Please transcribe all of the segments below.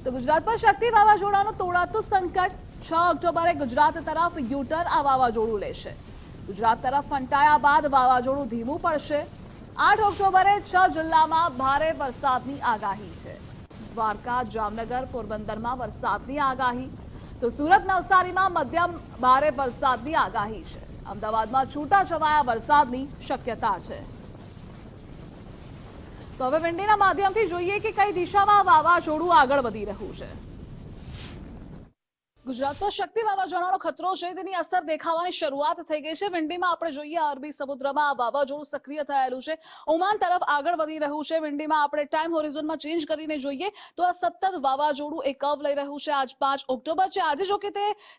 તો ગુજરાત પર શક્તિ વાવાઝોડાનું તોડાતું સંકટ 6 ઓક્ટોબરે ગુજરાત તરફ યુટર્ન આ વાવાઝોડું લેશે। ગુજરાત તરફ ફંટાયા બાદ વાવાઝોડું ધીમું પડશે। 8 ઓક્ટોબરે 6 જિલ્લામાં ભારે વરસાદની આગાહી છે। દ્વારકા, જામનગર, પોરબંદરમાં વરસાદની આગાહી, તો સુરત, નવસારીમાં મધ્યમ ભારે વરસાદની આગાહી છે। અમદાવાદમાં છૂટાછવાયા વરસાદની શક્યતા છે। તો હવે વિંડીના માધ્યમથી જોઈએ કે કઈ દિશામાં વાવાઝોડું આગળ વધી રહ્યું છે। ગુજરાત પર શક્તિ વાવાઝોડાનો ખતરો છે, તેની અસર દેખાવાની શરૂઆત થઈ ગઈ છે। વિંડીમાં આપણે જોઈએ અરબી સમુદ્રમાં આ વાવાઝોડું સક્રિય થયેલું છે, ઓમાન તરફ આગળ વધી રહ્યું છે। વિંડીમાં આપણે ટાઈમ હોરિઝોનમાં ચેન્જ કરીને જોઈએ તો આ સતત વાવાઝોડું એક કર્વ લઈ રહ્યું છે। આજ 5 ઓક્ટોબર છે। આજે જો કે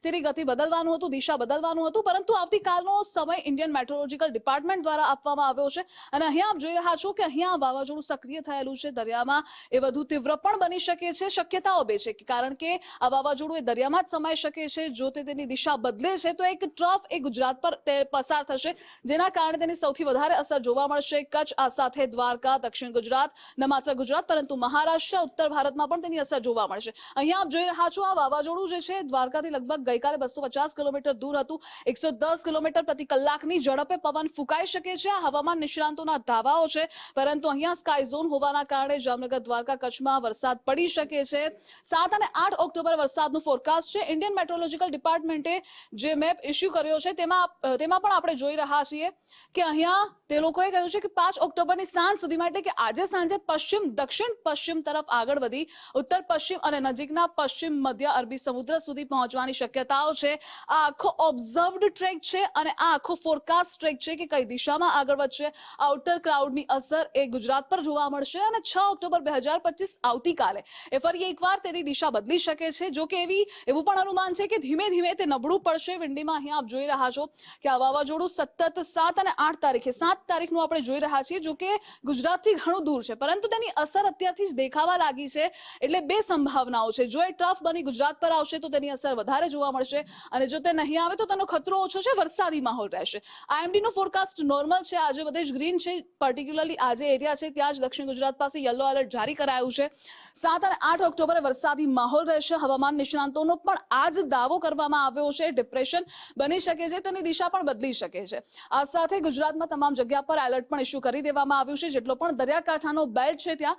તેની ગતિ બદલવાનું હતું, દિશા બદલવાનું હતું, પરંતુ આવતીકાલનો સમય ઇન્ડિયન મેટ્રોલોજીકલ ડિપાર્ટમેન્ટ દ્વારા આપવામાં આવ્યો છે અને અહીંયા આપ જોઈ રહ્યા છો કે અહીંયા વાવાઝોડું સક્રિય થયેલું છે। દરિયામાં એ વધુ તીવ્ર પણ બની શકે છે। શક્યતાઓ બે છે, કારણ કે આ વાવાઝોડું એ દરિયામાં સમાઈ શકે છે। જો તેની દિશા બદલે છે તો એક ટ્રફ એ ગુજરાત પર પસાર થશે, જેના કારણે તેની સૌથી વધારે અસર જોવા મળશે કચ્છ, આ સાથે દ્વારકા, દક્ષિણ ગુજરાત, ન માત્ર ગુજરાત પરંતુ મહારાષ્ટ્ર, ઉત્તર ભારતમાં પણ તેની અસર જોવા મળશે। અહીંયા આપ જોઈ રહ્યા છો આ વાવાઝોડું જે છે દ્વારકાથી લગભગ ગઈકાલે 250 કિલોમીટર દૂર હતું। 110 કિલોમીટર પ્રતિ કલાકની ઝડપે પવન ફૂંકાઈ શકે છે। આ હવામાન નિષ્ણાંતોના દાવાઓ છે, પરંતુ અહીંયા સ્કાય ઝોન હોવાના કારણે જામનગર, દ્વારકા, કચ્છમાં વરસાદ પડી શકે છે। 7 અને 8 ઓક્ટોબર વરસાદનું ફોરકાસ્ટ છે। ઇન્ડિયન મેટ્રોલોજીકલ ડિપાર્ટમેન્ટે જે મેપ ઇસ્યુ કર્યો છે તેમાં પણ આપણે જોઈ રહ્યા છીએ કે અહીંયા તે લોકોએ કહ્યું છે કે 5 ઓક્ટોબરની સાંજ સુધીમાં, એટલે કે આજે સાંજે પશ્ચિમ દક્ષિણ પશ્ચિમ તરફ આગળ વધી ઉત્તર પશ્ચિમ અને નજીકના પશ્ચિમ મધ્ય અરબી સમુદ્ર સુધી પહોંચવાની શક્યતાઓ છે। આ આખો ઓબ્ઝર્વડ ટ્રેક છે અને આ આખો ફોરકાસ્ટ ટ્રેક છે કે કઈ દિશામાં આગળ વધશે। આઉટર ક્લાઉડની અસર એ ગુજરાત પર જોવા મળશે અને 6 ઓક્ટોબર 2025 આવતીકાલે એ ફરી એકવાર તેની દિશા બદલી શકે છે। જો કે એવું પણ અનુમાન છે કે ધીમે ધીમે તે નબળું પડશે। વિંડીમાં અહીંયા આપ જોઈ રહ્યા છો કે આ વાવાઝોડું સતત 7 અને 8 તારીખે 7 તારીખનું આપણે જોઈ રહ્યા છીએ, જો કે ગુજરાતથી ઘણું દૂર છે, પરંતુ તેની અસર અત્યારથી જ દેખાવા લાગી છે। એટલે બે સંભાવનાઓ છે, જો એ ટ્રફ બની ગુજરાત પર આવશે તો તેની અસર વધારે જોવા મળશે અને જો તે નહીં આવે તો તેનો ખતરો ઓછો છે, વરસાદી માહોલ રહેશે। આઈએમડી નું ફોરકાસ્ટ નોર્મલ છે, આજે બધે જ ગ્રીન છે, પર્ટિક્યુલરલી આજે એરિયા છે ત્યાં જ દક્ષિણ ગુજરાત પાસે યલો એલર્ટ જારી કરાયું છે। 7 અને 8 ઓક્ટોબરે વરસાદી માહોલ રહેશે। હવામાન નિષ્ણાંતોનો પણ આજ દાવો કરવામાં આવ્યો છે, ડિપ્રેશન બની શકે છે, તેની દિશા પણ બદલી શકે છે। આ સાથે ગુજરાતમાં તમામ જગ્યા પર એલર્ટ પણ ઇસ્યુ કરી દેવામાં આવ્યું છે। જેટલો પણ દરિયાકાંઠાનો બેલ્ટ છે ત્યાં